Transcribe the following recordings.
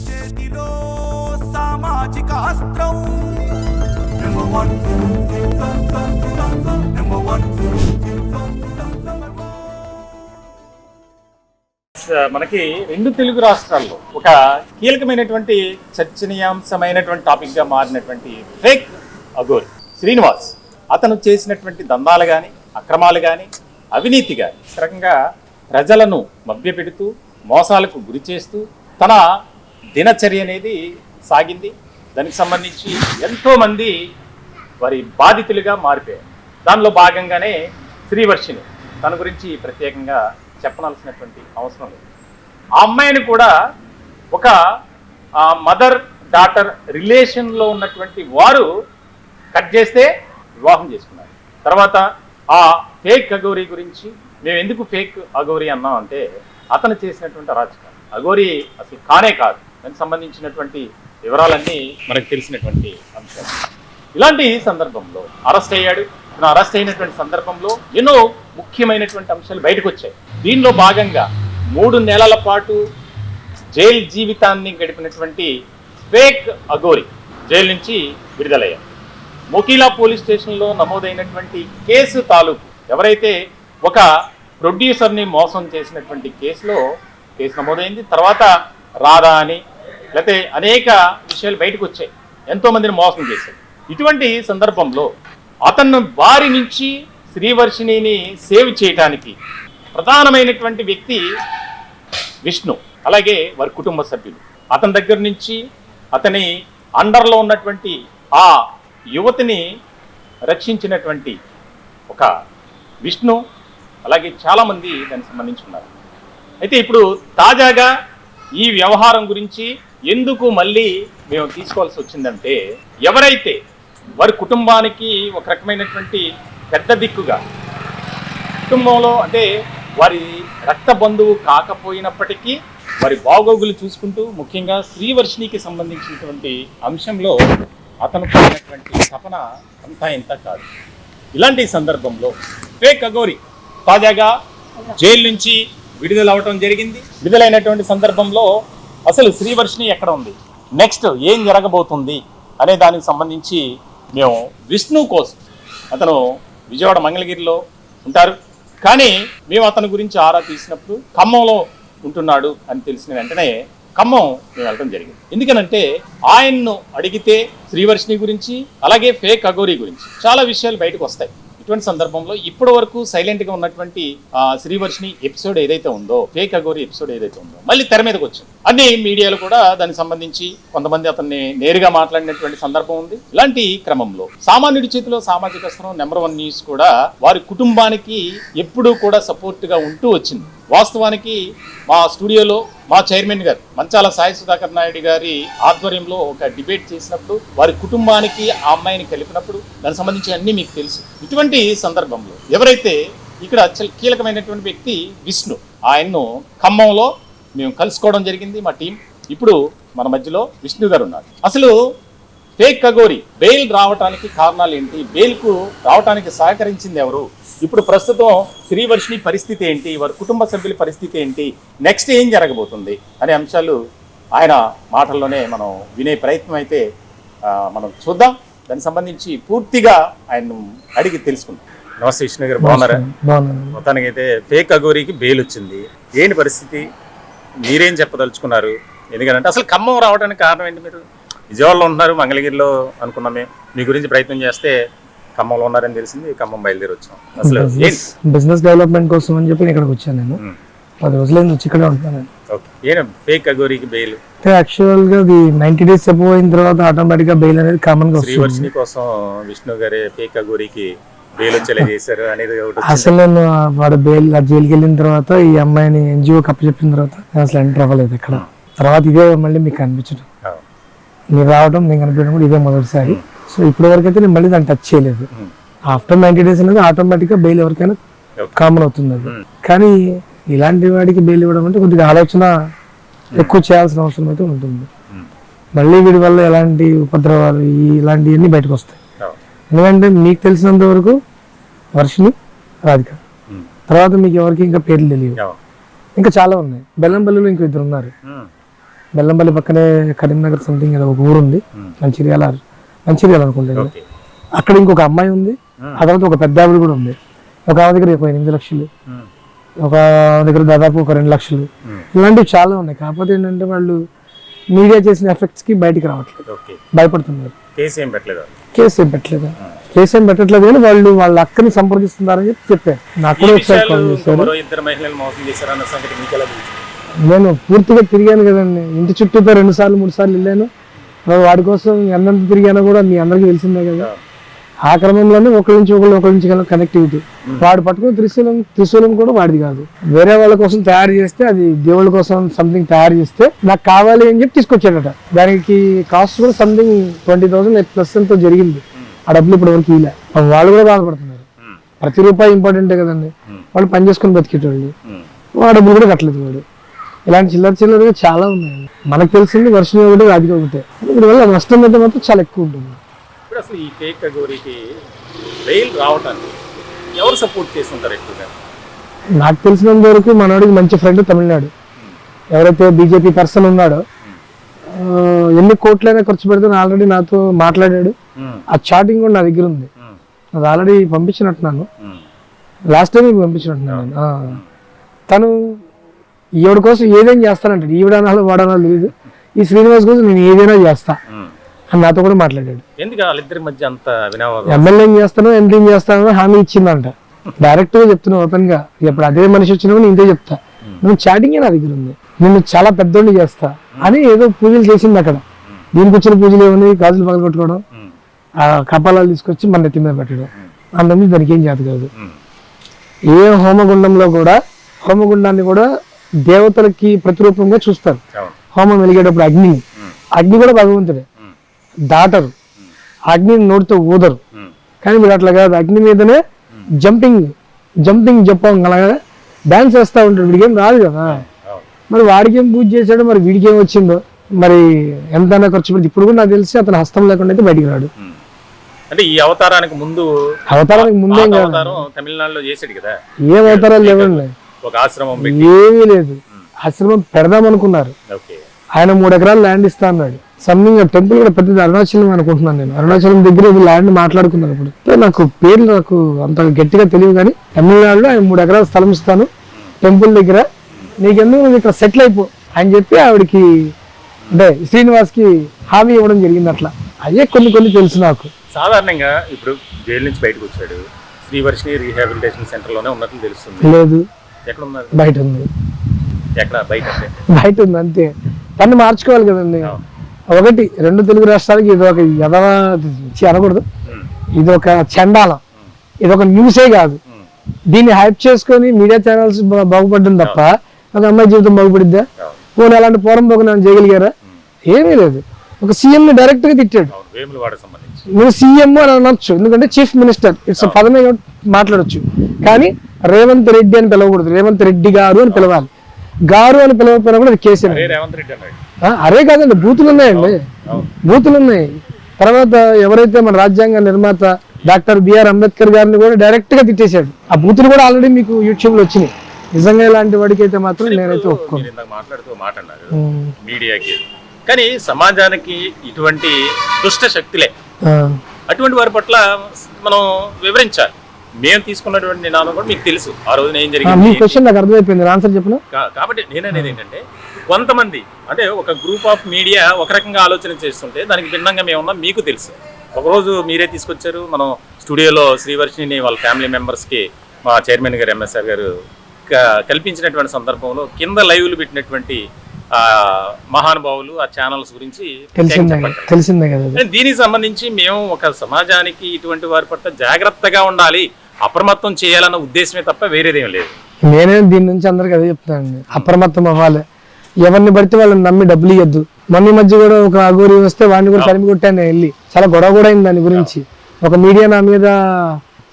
చేతిలో సామాజిక అస్త్రం నెంబర్ వన్ నెంబర్ వన్. మనకి రెండు తెలుగు రాష్ట్రాల్లో ఒక కీలకమైనటువంటి చర్చనీయాంశమైనటువంటి టాపిక్ గా మారినటువంటి ఫేక్ అఘోరి శ్రీనివాస్. అతను చేసినటువంటి దందాలు కానీ, అక్రమాలు కానీ, అవినీతి కానీ, రకంగా ప్రజలను మభ్యపెడుతూ మోసాలకు గురి చేస్తూ తన దినచర్య అనేది సాగింది. దానికి సంబంధించి ఎంతోమంది వారి బాధితులుగా మారిపోయారు. దానిలో భాగంగానే శ్రీవర్షిని తన గురించి ప్రత్యేకంగా చెప్పనాల్సినటువంటి అవసరం లేదు. ఆ అమ్మాయిని కూడా ఒక మదర్ డాటర్ రిలేషన్లో ఉన్నటువంటి వారు కట్ చేస్తే వివాహం చేసుకున్నారు. తర్వాత ఆ ఫేక్ అఘోరి గురించి మేము ఎందుకు ఫేక్ అఘోరి అన్నాం అంటే అతను చేసినటువంటి అరాచకాలు. అఘోరి అసలు కానే కాదు. దానికి సంబంధించినటువంటి వివరాలన్నీ మనకు తెలిసినటువంటి అంశాలు. ఇలాంటి సందర్భంలో అరెస్ట్ అయ్యాడు. అరెస్ట్ అయినటువంటి సందర్భంలో ఎన్నో ముఖ్యమైనటువంటి అంశాలు బయటకు వచ్చాయి. దీనిలో భాగంగా 3 నెలల పాటు జైలు జీవితాన్ని గడిపినటువంటి ఫేక్ అఘోరి జైలు నుంచి విడుదలయ్యారు. మోకిలా పోలీస్ స్టేషన్లో నమోదైనటువంటి కేసు తాలూకు ఎవరైతే ఒక ప్రొడ్యూసర్ని మోసం చేసినటువంటి కేసులో కేసు నమోదైంది. తర్వాత రాధా అని లేకపోతే అనేక విషయాలు బయటకు వచ్చాయి. ఎంతోమందిని మోసం చేశారు. ఇటువంటి సందర్భంలో అతను వారి నుంచి శ్రీవర్షిణిని సేవ్ చేయడానికి ప్రధానమైనటువంటి వ్యక్తి విష్ణు, అలాగే వారి కుటుంబ సభ్యులు. అతని దగ్గర నుంచి అతని అండర్లో ఉన్నటువంటి ఆ యువతిని రక్షించినటువంటి ఒక విష్ణు, అలాగే చాలామంది దానికి సంబంధించి ఉన్నారు. అయితే ఇప్పుడు తాజాగా ఈ వ్యవహారం గురించి ఎందుకు మళ్ళీ మేము తీసుకోవాల్సి వచ్చిందంటే ఎవరైతే వారి కుటుంబానికి ఒక రకమైనటువంటి పెద్ద దిక్కుగా కుటుంబంలో అంటే వారి రక్త బంధువు కాకపోయినప్పటికీ వారి బాగోగులు చూసుకుంటూ ముఖ్యంగా శ్రీవర్షిణికి సంబంధించినటువంటి అంశంలో అతను పడినటువంటి తపన అంతా ఇంత కాదు. ఇలాంటి సందర్భంలో ఫేక్ అఘోరి తాజాగా జైలు నుంచి విడుదలవటం జరిగింది. విడుదలైనటువంటి సందర్భంలో అసలు శ్రీవర్షిణి ఎక్కడ ఉంది, నెక్స్ట్ ఏం జరగబోతుంది అనే దానికి సంబంధించి మేము విష్ణు కోసం, అతను విజయవాడ మంగళగిరిలో ఉంటారు, కానీ మేము అతని గురించి ఆరా తీసినప్పుడు ఖమ్మంలో ఉంటున్నాడు అని తెలిసిన వెంటనే ఖమ్మం మేము వెళ్ళడం జరిగింది. ఎందుకనంటే ఆయన్ను అడిగితే శ్రీవర్షిణి గురించి అలాగే ఫేక్ అఘోరి గురించి చాలా విషయాలు బయటకు వస్తాయి. ఇటువంటి సందర్భంలో ఇప్పటి వరకు సైలెంట్గా ఉన్నటువంటి శ్రీవర్షిణి ఎపిసోడ్ ఏదైతే ఉందో, ఫేక్ అఘోరి ఎపిసోడ్ ఏదైతే ఉందో మళ్ళీ తెర మీదకి వచ్చింది. అన్ని మీడియాలో కూడా దానికి సంబంధించి కొంతమంది అతన్ని నేరుగా మాట్లాడినటువంటి సందర్భం ఉంది. ఇలాంటి క్రమంలో సామాన్యుడి చేతిలో సామాజిక అస్త్రం నెంబర్ 1 న్యూస్ కూడా వారి కుటుంబానికి ఎప్పుడూ కూడా సపోర్ట్గా ఉంటూ వచ్చింది. వాస్తవానికి మా స్టూడియోలో మా చైర్మన్ గారు మంచాల సాయి సుధాకర్ నాయుడు గారి ఆధ్వర్యంలో ఒక డిబేట్ చేసినప్పుడు వారి కుటుంబానికి ఆ అమ్మాయిని కలిపినప్పుడు దానికి సంబంధించి అన్నీ మీకు తెలుసు. ఇటువంటి సందర్భంలో ఎవరైతే ఇక్కడ కీలకమైనటువంటి వ్యక్తి విష్ణు, ఆయన్ను ఖమ్మంలో మేము కలుసుకోవడం జరిగింది మా టీం. ఇప్పుడు మన మధ్యలో విష్ణు గారు ఉన్నారు. అసలు ఫేక్ అఘోరి బెయిల్ రావడానికి కారణాలు ఏంటి, బెయిల్కు రావడానికి సహకరించింది ఎవరు, ఇప్పుడు ప్రస్తుతం శ్రీవర్షిణి పరిస్థితి ఏంటి, వారి కుటుంబ సభ్యుల పరిస్థితి ఏంటి, నెక్స్ట్ ఏం జరగబోతుంది అనే అంశాలు ఆయన మాటల్లోనే మనం వినే ప్రయత్నం అయితే మనం చూద్దాం. దానికి సంబంధించి పూర్తిగా ఆయన అడిగి తెలుసుకుందాం. నమస్తే విష్ణు గారు, బాగున్నారా? మొత్తానికి అయితే ఫేక్ అఘోరికి బెయిల్ వచ్చింది, ఏంటి పరిస్థితి, మీరేం చెప్పదలుచుకున్నారు? ఎందుకంటే అసలు ఖమ్మం రావడానికి కారణం ఏంటి? మీరు విజయవాడలో ఉంటున్నారు, మంగళగిరిలో అనుకున్నాం మేము, మీ గురించి ప్రయత్నం చేస్తే ఖమ్మంలో ఉన్నారని తెలిసింది, ఖమ్మం బయలుదేరి వచ్చాం. అసలు బిజినెస్ డెవలప్మెంట్ కోసం అని చెప్పి ఇక్కడికి వచ్చాను. నేను 10 రోజులైంది వచ్చి ఇక్కడే ఉంటున్నాను. ఫేక్ అఘోరికి బెయిల్ యాక్చువల్ గా 90 days అబోవ్ అయిన తర్వాత ఆటోమేటిక్ గా బెయిల్ అనేది కామన్ గా శ్రీవర్షిణి కోసం విష్ణు గారే ఫేక్ అఘోరికి బెయిల్ వచ్చేలా చేశారు అనేది అసలు నేను వాడు బెయిల్ జైలుకి వెళ్ళిన తర్వాత ఈ అమ్మాయిని NGO అప్పచెప్పిన తర్వాత నేను అసలు ఎంటర్ అవ్వలేదు ఇక్కడ. తర్వాత ఇదే మళ్ళీ మీకు కనిపించడం, మీరు రావడం, నేను కనిపించడం కూడా ఇదే మొదటిసారి. సో ఇప్పటి వరకు అయితే నేను మళ్ళీ దాన్ని టచ్ చేయలేదు. ఆఫ్టర్ 90 days అనేది ఆటోమేటిక్ గా బెయిల్ ఎవరికైనా కామన్ అవుతుంది అది. కానీ ఇలాంటి వాడికి బెయిల్ ఇవ్వడం అంటే కొద్దిగా ఆలోచన ఎక్కువ చేయాల్సిన అవసరం అయితే ఉంటుంది. మళ్ళీ వీడి వల్ల ఎలాంటి ఉపద్రవాలు ఇలాంటివన్నీ బయటకు వస్తాయి. ఎందుకంటే మీకు తెలిసినంత వరకు వర్షిణి, రాధిక, తర్వాత మీకు ఎవరికి ఇంకా పేర్లు తెలియవు, ఇంకా చాలా ఉన్నాయి. బెల్లంపల్లిలో ఇంకో 2 ఉన్నారు. బెల్లంపల్లి పక్కనే కరీంనగర్ సంథింగ్ ఏదో ఒక ఊరు ఉంది, మంచిర్యాల అనుకుంటుంది. అక్కడ ఇంకొక అమ్మాయి ఉంది, ఆ తర్వాత ఒక పెద్ద ఆవిడ కూడా ఉంది. ఒక ఆమె దగ్గర 8 లక్షలు, ఒక దగ్గర దాదాపు ఒక 2 లక్షలు, ఇలాంటివి చాలా ఉన్నాయి. కాకపోతే ఏంటంటే వాళ్ళు మీడియా చేసిన ఎఫెక్ట్స్ కి బయటికి రావట్లేదు, భయపడుతున్నారు. కేసు ఏం పెట్టలేదు కానీ వాళ్ళు వాళ్ళ అక్కని సంప్రదిస్తున్నారని చెప్పారు. నాకు కూడా ఒకసారి కాల్ చేశారు. నేను పూర్తిగా తిరిగాను కదండి, ఇంటి చుట్టూతో 2 సార్లు 3 సార్లు వెళ్ళాను. వాడి కోసం ఎంత తిరిగానో కూడా మీ అందరికీ తెలిసిందే కదా. ఆ క్రమంలోనే ఒకరి నుంచి కనెక్టివిటీ. వాడు పట్టుకుని త్రిశూలం కూడా వాడిది కాదు, వేరే వాళ్ళ కోసం తయారు చేస్తే, అది దేవుళ్ళ కోసం సంథింగ్ తయారు చేస్తే నాకు కావాలి అని చెప్పి తీసుకొచ్చాడట. దానికి కాస్ట్ కూడా సంథింగ్ 20,000 ప్లస్ ఎంతో జరిగింది. ఆ డబ్బులు ఇప్పటి వరకు ఇలా వాళ్ళు కూడా బాధపడుతున్నారు. ప్రతి రూపాయి ఇంపార్టెంటే కదండి. వాళ్ళు పని చేసుకుని బతికేటోళ్ళు, ఆ డబ్బులు కూడా కట్టలేదు వాడు. ఇలాంటి చిల్లరగా చాలా ఉన్నాయండి. మనకు తెలిసింది వర్షం ఒకటి, రాజకీయ ఒకటే. దీనివల్ల నష్టం అయితే మాత్రం చాలా ఎక్కువ ఉంటుంది. ఇప్పుడు అసలు ఈ ఫేక్ అఘోరికి బెయిల్ రావటానికి ఎవరు సపోర్ట్ చేసి ఉంటారు ఎక్కువగా? నాకు తెలిసినంత వరకు మనోడికి మంచి ఫ్రెండ్ తమిళనాడు, ఎవరైతే బీజేపీ పర్సన్ ఉన్నాడో, ఎన్ని కోట్లైనా ఖర్చు పెడితే ఆల్రెడీ నాతో మాట్లాడాడు. ఆ చాటింగ్ కూడా నా దగ్గర ఉంది, అది ఆల్రెడీ పంపించినట్టున్నాను. లాస్ట్ టైం పంపించినట్టున్నాను నేను. తను ఈవిడ కోసం ఏదైనా చేస్తానంటాడు. ఈవిడనాలో వాడనాలో తెలియదు. ఈ శ్రీనివాస్ కోసం నేను ఏదైనా చేస్తా అని నాతో కూడా మాట్లాడాడు. ఎందుకు వాళ్ళిద్దరి మధ్య అంత ఎమ్మెల్యే చేస్తాను, ఎంపీ చేస్తాను హామీ ఇచ్చిందంట. డైరెక్ట్ గా చెప్తున్నా ఓపెన్ గా. ఇప్పుడు అదే మనిషి వచ్చినప్పుడు నేను ఇంతే చెప్తా, నువ్వు చాటింగ్ నా దగ్గర ఉంది, నిన్ను చాలా పెద్దోడిని చేస్తా అని ఏదో పూజలు చేసింది అక్కడ. దీనికి వచ్చిన పూజలు ఏముంది, గాజులు పగలగొట్టుకోవడం, ఆ కపాలాలు తీసుకొచ్చి మన నెత్తి మీద పెట్టడం, అందులో దానికి ఏం చేత కాదు. ఏ హోమగుండాన్ని కూడా దేవతలకి ప్రతిరూపంగా చూస్తారు. హోమం వెలిగేటప్పుడు అగ్ని కూడా భగవంతుడే, దాటరు, అగ్నిని నోటితో ఊదరు. కానీ మీరు అట్లా కాదు, అగ్ని మీదనే జంపింగ్ అలాగా డాన్స్ వేస్తూ ఉంటాడు. వీడికి ఏం రాదు కదా, మరి వాడికి ఏం పూజ చేశాడో, మరి వీడికి ఏం వచ్చిందో, మరి ఎంతైనా ఖర్చు పెడితే ఇప్పుడు కూడా నాకు తెలిసి అతను హస్తం లేకుండా అయితే బయటికి రాడు. అంటే ఈ అవతారానికి ముందే తమిళనాడులో చేశాడు కదా, ఏం అవతారాలు లేవండి, ఒక ఆశ్రమం ఏమీ లేదు. ఆశ్రమం పెడదాం అనుకున్నారు, ఆయన 3 ఎకరాలు ల్యాండ్ ఇస్తా అన్నాడు. సంథింగ్ టెంపుల్ కూడా పెద్దది అరుణాచలం అనుకుంటున్నాను నేను. అరుణాచలం దగ్గర ల్యాండ్ మాట్లాడుకున్నాను. ఇప్పుడు నాకు పేర్లు అంత గట్టిగా తెలియదు, కానీ తమిళనాడులో ఆయన 3 ఎకరాల స్థలం ఇస్తాను టెంపుల్ దగ్గర, నీకెందుకు నువ్వు ఇక్కడ సెటిల్ అయిపో అని చెప్పి ఆవిడకి అంటే శ్రీనివాస్ కి హామీ ఇవ్వడం జరిగింది. అట్లా అయ్యే కొన్ని తెలుసు నాకు. సాధారణంగా ఇప్పుడు జైలు నుంచి బయటకు వచ్చాడు, శ్రీవర్షిణి రీహాబిలిటేషన్ సెంటర్ లోనే ఉన్నట్లు తెలుస్తుంది. లేదు, ఎక్కడ ఉన్నారు? బయట ఉంది. ఎక్కడ? బయట ఉంది అంతే. పన్ను మార్చుకోవాలి కదండి. 1 2 తెలుగు రాష్ట్రాలకి ఇది ఒక అనకూడదు, ఇది ఒక చండాలం, ఇది ఒక న్యూసే కాదు. దీన్ని హైప్ చేసుకొని మీడియా ఛానల్స్ బాగుపడ్డం తప్ప ఒక అమ్మాయి జీవితం బాగుపడిద్దా? పోనీ అలాంటి పోరం పోక నేను చేయగలిగారా? ఏమీ లేదు. ఒక సీఎం ని డైరెక్ట్ గా తిట్టాడు. నువ్వు సీఎం అని అనొచ్చు, ఎందుకంటే చీఫ్ మినిస్టర్, ఇట్స్ పదమే మాట్లాడొచ్చు. కానీ రేవంత్ రెడ్డి అని పిలవకూడదు, రేవంత్ రెడ్డి గారు అని పిలవాలి. గారు అని పిలవకపోయినా కూడా అది కేసీ. అరే కాదండి, బూతులు ఉన్నాయండి, బూతులు ఉన్నాయి. తర్వాత ఎవరైతే మన రాజ్యాంగ నిర్మాత డాక్టర్ బిఆర్ అంబేద్కర్ గారిని కూడా డైరెక్ట్ గా తిట్టేశాడు. ఆ బూతులు కూడా ఆల్రెడీ మీకు యూట్యూబ్ లో వచ్చినాయి. నిజంగా ఇలాంటి వాడికి అయితే మాత్రం నేనైతే ఒప్పుకోను. మీడియాకి కానీ సమాజానికి ఇటువంటి దుష్ట శక్తులే, అటువంటి వారి పట్ల మనం వివరించాలి. మేము తీసుకున్నటువంటి నిర్ణయం కూడా మీకు తెలుసు. ఆ రోజున ఏం జరిగింది నాకు అర్థమైపోయింది, ఆన్సర్ చెప్పిన. కాబట్టి నేననేది ఏంటంటే, కొంతమంది అంటే ఒక గ్రూప్ ఆఫ్ మీడియా ఒక రకంగా ఆలోచన చేస్తుంటే దానికి భిన్నంగా మేమున్నాం మీకు తెలుసు. ఒకరోజు మీరే తీసుకొచ్చారు మనం స్టూడియోలో శ్రీవర్షిని వాళ్ళ ఫ్యామిలీ మెంబర్స్కి మా చైర్మన్ గారు ఎంఎస్ఆర్ గారు కల్పించినటువంటి సందర్భంలో కింద లైవ్లు పెట్టినటువంటి మహానుభావులు ఆ ఛానల్స్ గురించి తెలిసిందే కదా. దీనికి సంబంధించి మేము ఒక సమాజానికి ఇటువంటి వారి పట్ల జాగ్రత్తగా ఉండాలి, అప్రమత్తం చేయాలన్న ఉద్దేశమే తప్ప వేరేదేం లేదు. నేనే దీని నుంచి అందరికి అదే చెప్తానండి, అప్రమత్తం అవ్వాలి. ఎవరిని పడితే వాళ్ళని నమ్మి డబ్బులు ఇవ్వద్దు. మొన్న మధ్య కూడా ఒక అఘోరి వస్తే వాడిని కూడా తరిమి కొట్టాను వెళ్ళి, చాలా గొడవ కూడా అయింది దాని గురించి. ఒక మీడియా నా మీద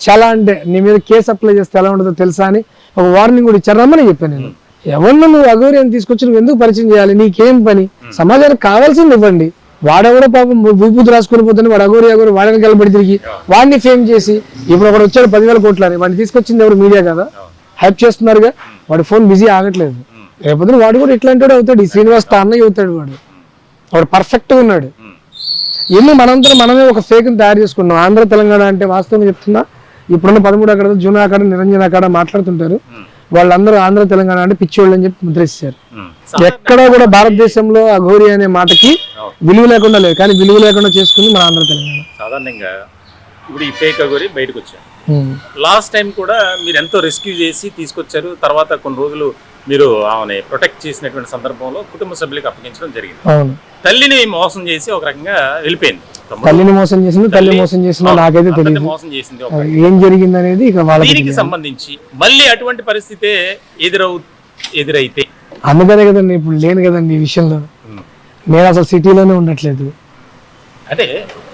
చాలా అంటే నీ మీద కేసు అప్లై చేస్తే ఎలా ఉంటుందో తెలుసా అని ఒక వార్నింగ్ కూడా ఇచ్చారమ్మని చెప్పాను నేను. ఎవరిని నువ్వు అఘోరి అని తీసుకొచ్చి నువ్వు ఎందుకు పరిచయం చేయాలి? నీకేం పని? సమాజానికి కావాల్సింది ఇవ్వండి. వాడెవడో పాపం భూపూతి రాసుకొని పోతే వాడు అఘోరి వాడిని కలబడి తిరిగి వాడిని ఫేమ్ చేసి ఇప్పుడు ఒకడు వచ్చాడు 10,000 కోట్లని, వాడిని తీసుకొచ్చింది ఎవరు? మీడియా కదా, హైప్ చేస్తున్నారుగా. వాడి ఫోన్ బిజీ ఆగట్లేదు. రేపొద్దున వాడు కూడా ఇట్లాంటి వాడు అవుతాడు. ఈ శ్రీనివాస్ అన్నయ్య అవుతాడు. వాడు పర్ఫెక్ట్గా ఉన్నాడు. ఎందుకు మనందరం మనమే ఒక ఫేక్ని తయారు చేసుకున్నాం. ఆంధ్ర తెలంగాణ అంటే వాస్తవంగా చెప్తున్నా, ఇప్పుడున్న 13 అక్కడ జూన్ అక్కడ నిరంజన్ అక్కడ మాట్లాడుతుంటారు. వాళ్ళందరూ ఆంధ్ర తెలంగాణ అంటే పిచ్చోళ్ళు అని చెప్పి ముద్రేస్తారు. ఎక్కడ కూడా భారతదేశంలో అఘోరి అనే మాటకి విలువ లేకుండా లేదు, కానీ విలువ లేకుండా చేసుకుంది మన ఆంధ్ర తెలంగాణ. సాధారణంగా ఇప్పుడు ఈ ఫేక్ అఘోరి బయటకు వచ్చారు. లాస్ట్ టైం కూడా మీరు ఎంతో రెస్క్యూ చేసి తీసుకొచ్చారు. తర్వాత కొన్ని రోజులు మీరు ఆమెని ప్రొటెక్ట్ చేసినటువంటి సందర్భంలో కుటుంబ సభ్యులకు అప్పగించడం జరిగింది. తల్లిని మోసం చేసి ఒక రకంగా వెళ్ళిపోయింది. తల్లిని మోసం చేసింది, తల్లి మోసం చేసింది నాకైతే తెలియదు. మోసం చేసింది ఏం జరిగింది అనేది ఇక దీనికి సంబంధించి మళ్ళీ అటువంటి పరిస్థితే ఎదురైతే అందుకనే కదండి ఇప్పుడు లేను కదండి ఈ విషయంలో. నేను అసలు సిటీలోనే ఉండట్లేదు. అంటే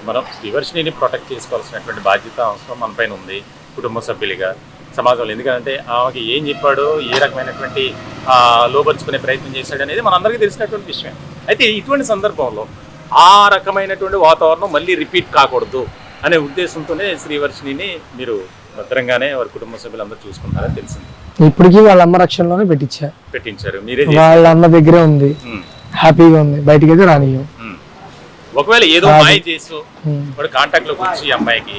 మనం శ్రీవర్షిణిని ప్రొటెక్ట్ చేసుకోవాల్సినటువంటి బాధ్యత అవసరం మన పైన ఉంది కుటుంబ సభ్యులుగా, సమాజంలో. ఎందుకంటే ఆమెకి ఏం చెప్పాడో, ఏ రకమైనటువంటి లోపరుచుకునే ప్రయత్నం చేశాడు అనేది మనందరికీ తెలిసినటువంటి విషయం. అయితే ఇటువంటి సందర్భంలో ఆ రకమైనటువంటి వాతావరణం మళ్ళీ రిపీట్ కాకూడదు అనే ఉద్దేశంతోనే శ్రీవర్షిణిని మీరు భద్రంగానే వారి కుటుంబ సభ్యులందరూ చూసుకుంటారని తెలిసింది. ఇప్పటికీ వాళ్ళ అమ్మ రక్షణలోనే పెట్టించారు. మీరే వాళ్ళ అమ్మ దగ్గరే ఉంది, హ్యాపీగా ఉంది, బయటికి అయితే రానియం. ఒకవేళ ఏదో మాయ చేసు వాడు కాంటాక్ట్ లోకి వచ్చి అమ్మాయికి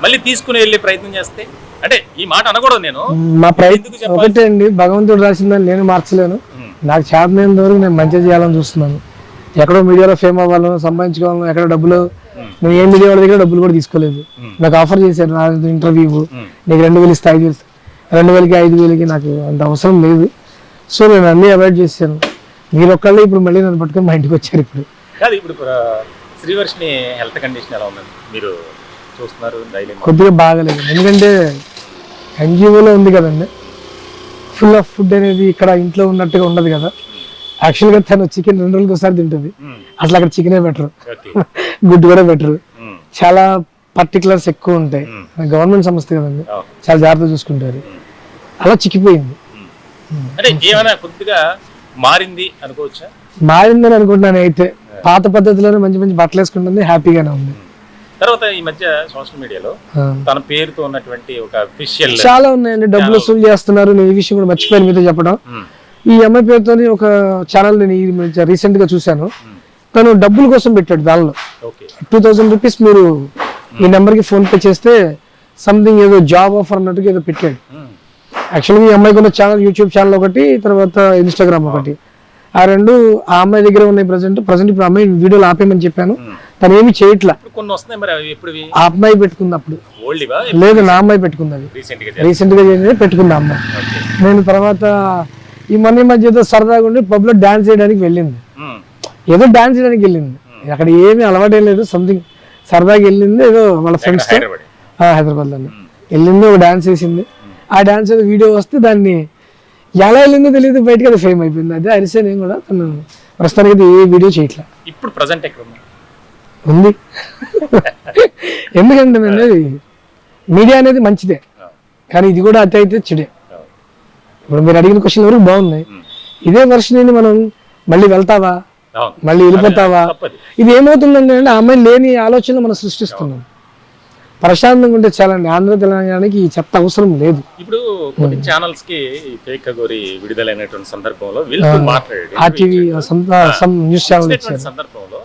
మళ్ళీ తీసుకుని వెళ్ళే ప్రయత్నం చేస్తే, అంటే ఈ మాట అనకూడదు. నేను మా ప్రయత్నం ఒకటే అండి, భగవంతుడు రాసిందని నేను మార్చలేను. నాకు చేతనైనంత వరకు నేను మంచిగా చేయాలని చూస్తున్నాను. ఎక్కడో మీడియాలో ఫేమ్ అవ్వాలను, సంపాదించుకోవాలను, ఎక్కడ డబ్బులు, నేను ఏ మీడియా వాళ్ళ దగ్గర డబ్బులు కూడా తీసుకోలేదు. నాకు ఆఫర్ చేశారు, నా ఇంటర్వ్యూ నీకు 2000 ఇస్తే 5000, 2000కి 5000కి నాకు అంత అవసరం లేదు. సో నేను అన్నీ అవాయిడ్ చేశాను. మీరు ఒక్కళ్ళే ఇప్పుడు మళ్ళీ నన్ను పట్టుకొని మా ఇంటికి వచ్చారు. ఇప్పుడు కాదు, ఇప్పుడు శ్రీవర్షిణి హెల్త్ కండిషన్ ఎలా ఉందండి మీరు చూస్తున్నారు? కొద్దిగా బాగలేదు, ఎందుకంటే ఎన్జిఓలో ఉంది కదండి. ఫుల్ ఆఫ్ ఫుడ్ అనేది ఇక్కడ ఇంట్లో ఉన్నట్టుగా ఉండదు కదా. యాక్చువల్గా తను చికెన్ 2 రోజులకి ఒకసారి తింటుంది. అసలు అక్కడ చికెనే బెటర్, గుడ్డు కూడా బెటర్. చాలా పర్టికులర్స్ ఎక్కువ ఉంటాయి. గవర్నమెంట్ సంస్థ కదండి, చాలా జాగ్రత్తగా చూసుకుంటారు. అలా చిక్కిపోయింది. మారింది అనుకోవచ్చా? మారిందని అనుకుంటున్నాను. అయితే పాత పద్ధతిలోనే మంచి మంచి బట్టలు వేసుకుంటుంది, హ్యాపీగానే ఉంది. తర్వాత ఈ మధ్య సోషల్ మీడియాలో తన పేరుతో ఉన్నటువంటి ఒక అఫీషియల్ చాలా ఉన్నాయండి. డబ్బులు వసూలు చేస్తున్నారు. నేను ఈ విషయం కూడా మర్చిపోయాను మీతో చెప్పడం. ఈ అమ్మాయి పేరుతో ఒక ఛానల్ నేను రీసెంట్ గా చూశాను. తను డబ్బుల కోసం పెట్టాడు. దానిలో 2000 రూపీస్ మీరు ఈ నెంబర్ కి ఫోన్ పే చేస్తే సంథింగ్ ఏదో జాబ్ ఆఫర్ అన్నట్టుగా ఏదో పెట్టాడు. యాక్చువల్గా ఈ అమ్మాయికి ఉన్న ఛానల్, యూట్యూబ్ ఛానల్ ఒకటి, తర్వాత ఇన్స్టాగ్రామ్ ఒకటి. ఆ రెండు ఆ అమ్మాయి దగ్గర ఉన్నాయి. ప్రజెంట్ ఇప్పుడు అమ్మాయి వీడియోలు ఆపేయమని చెప్పాను. తను ఏమి చేయట్లా. ఆ అమ్మాయి పెట్టుకుంది అప్పుడు. లేదు, నా అమ్మాయి పెట్టుకుంది. అది రీసెంట్ గా పెట్టుకుంది అమ్మాయి. నేను తర్వాత ఈ మధ్య ఏదో సరదాగా ఉండి పబ్ లో డాన్స్ చేయడానికి వెళ్ళింది. ఏదో డాన్స్ చేయడానికి వెళ్ళింది. అక్కడ ఏమీ అలవాటు లేదు, సంథింగ్ సరదాగా వెళ్ళింది. ఏదో వాళ్ళ ఫ్రెండ్స్ తో హైదరాబాద్ లో వెళ్ళింది. ఒక డాన్స్ వేసింది. ఆ డాన్స్ ఏదో వీడియో వస్తే దాన్ని ఎలా వెళ్ళిందో తెలియదు, బయటకి అది ఫేమ్ అయిపోయింది. అదే అరిసే నేను కూడా తను ప్రస్తుతానికి ఏ వీడియో చేయట్లా. ఇప్పుడు ప్రజెంట్ ఎక్కడ ఉంది? ఎందుకంటే మీడియా అనేది మంచిదే, కానీ ఇది కూడా అతి అయితే చెడే. ఇప్పుడు మీరు అడిగిన క్వశ్చన్ వరకు బాగున్నాయి. ఇదే వర్షిణిని మనం మళ్ళీ వెళ్తావా, మళ్ళీ వెళ్ళిపోతావా, ఇది ఏమవుతుందంటే ఆ అమ్మాయి లేని ఆలోచనలు మనం సృష్టిస్తున్నాం. ప్రశాంతంగా ఉంటే చాలండి. ఆంధ్ర తెలంగాణకి ఈ చెత్త అవసరం లేదు. ఇప్పుడు కొన్ని ఛానల్స్ కి ఫేక్ అఘోరి విడుదలైనటువంటి సందర్భంలో న్యూస్ ఛానల్ సందర్భంలో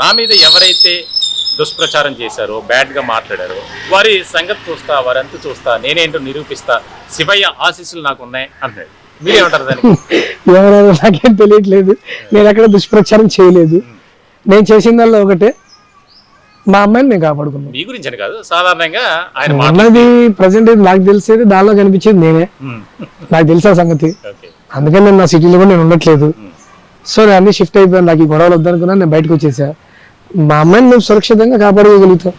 నా మీద ఎవరైతే దుష్ప్రచారం చేశారో, బ్యాడ్ గా మాట్లాడారో వారి సంగతి చూస్తా, వారంతా చూస్తా, నేనేంటో నిరూపిస్తా, శివయ్య ఆశీస్సులు నాకు ఉన్నాయి అన్నాడు. మీరేమంటారు దానికి? ఎవరో నాకేం తెలియట్లేదు. నేను ఎక్కడ దుష్ప్రచారం చేయలేదు. నేను చేసిందల్లా ఒకటే, మా అమ్మాయిని నేను కాపాడుకున్నాను. మీ గురించి అని కాదు, సాధారణంగా ఆయన అన్నది ప్రజెంట్ నాకు తెలిసేది దానిలో కనిపించేది నేనే. నాకు తెలిసే సంగతి. అందుకని నేను నా సిటీలో కూడా నేను ఉండట్లేదు. సో నేను అన్ని షిఫ్ట్ అయిపోయాను. నాకు ఈ గొడవలు వద్దనుకున్నా నేను బయటకు వచ్చేసా. మా అమ్మాయిని నేను సురక్షితంగా కాపాడుకోగలుగుతాం,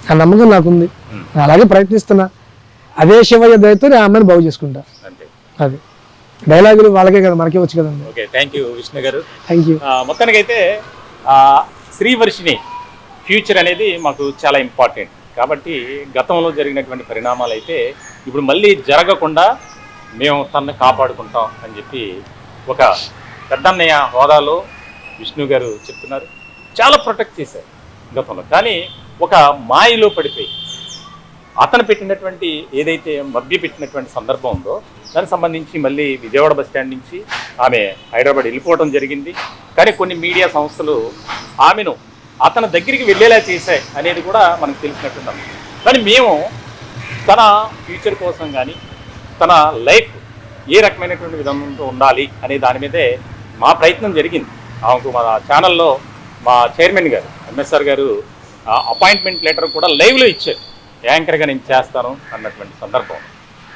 ఆ నమ్మకం నాకుంది. అలాగే ప్రయత్నిస్తున్నా. అదే శివయ్య దయతో నేను ఆ అమ్మాయిని బాగు చేసుకుంటా. అది డైలాగులు వాళ్ళకే కదా, మనకే వచ్చు కదండి. ఓకే, థ్యాంక్ యూ విష్ణు గారు. Thank you. మొత్తానికైతే శ్రీవర్షిణి ఫ్యూచర్ అనేది మాకు చాలా ఇంపార్టెంట్. కాబట్టి గతంలో జరిగినటువంటి పరిణామాలు అయితే ఇప్పుడు మళ్ళీ జరగకుండా మేము తనను కాపాడుకుంటాం అని చెప్పి ఒక పెద్దన్నయ్య హోదాలో విష్ణు గారు చెప్తున్నారు. చాలా ప్రొటెక్ట్ చేశారు గతంలో, కానీ ఒక మాయలో పడిపోయి అతను పెట్టినటువంటి ఏదైతే మభ్య పెట్టినటువంటి సందర్భం ఉందో దానికి సంబంధించి మళ్ళీ విజయవాడ బస్ స్టాండ్ నుంచి ఆమె హైదరాబాద్ వెళ్ళిపోవడం జరిగింది. కానీ కొన్ని మీడియా సంస్థలు ఆమెను అతని దగ్గరికి వెళ్ళేలా చేశాయి అనేది కూడా మనకు తెలిసినట్టుంటాం. కానీ మేము తన ఫ్యూచర్ కోసం కానీ తన లైఫ్ ఏ రకమైనటువంటి విధానంతో ఉండాలి అనే దాని మీదే మా ప్రయత్నం జరిగింది. ఆమెకు మా ఛానల్లో మా చైర్మన్ గారు ఎంఎస్ఆర్ గారు అపాయింట్మెంట్ లెటర్ కూడా లైవ్లో ఇచ్చారు. యాంకర్గా నేను చేస్తాను అన్నటువంటి సందర్భం.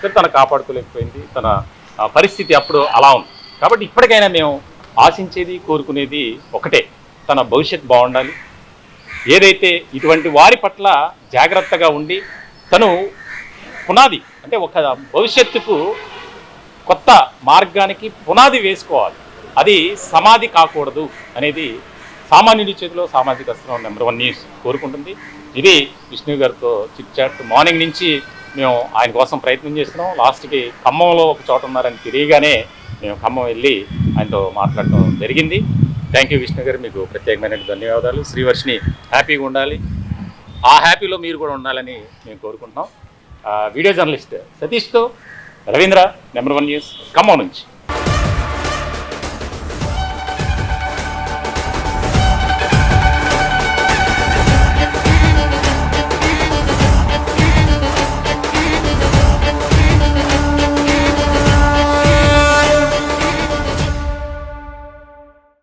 సరే తను కాపాడుకోలేకపోయింది. తన పరిస్థితి అప్పుడు అలా ఉంది. కాబట్టి ఇప్పటికైనా మేము ఆశించేది కోరుకునేది ఒకటే, తన భవిష్యత్తు బాగుండాలి. ఏదైతే ఇటువంటి వారి పట్ల జాగ్రత్తగా ఉండి తను పునాది అంటే ఒక భవిష్యత్తుకు కొత్త మార్గానికి పునాది వేసుకోవాలి. అది సమాధి కాకూడదు అనేది సామాన్యుడి చేతిలో సామాజిక అస్త్రం నెంబర్ 1 న్యూస్ కోరుకుంటుంది. ఇది విష్ణు గారితో చిట్ చాట్. మార్నింగ్ నుంచి మేము ఆయన కోసం ప్రయత్నం చేస్తున్నాం. లాస్ట్కి ఖమ్మంలో ఒక చోట ఉన్నారని తెలియగానే మేము ఖమ్మం వెళ్ళి ఆయనతో మాట్లాడటం జరిగింది. థ్యాంక్ యూ విష్ణు గారు, మీకు ప్రత్యేకమైన ధన్యవాదాలు. శ్రీవర్షిని హ్యాపీగా ఉండాలి, ఆ హ్యాపీలో మీరు కూడా ఉండాలని మేము కోరుకుంటున్నాం. వీడియో జర్నలిస్ట్ సతీష్తో రవీంద్ర, నెంబర్ 1 న్యూస్, ఖమ్మం నుంచి.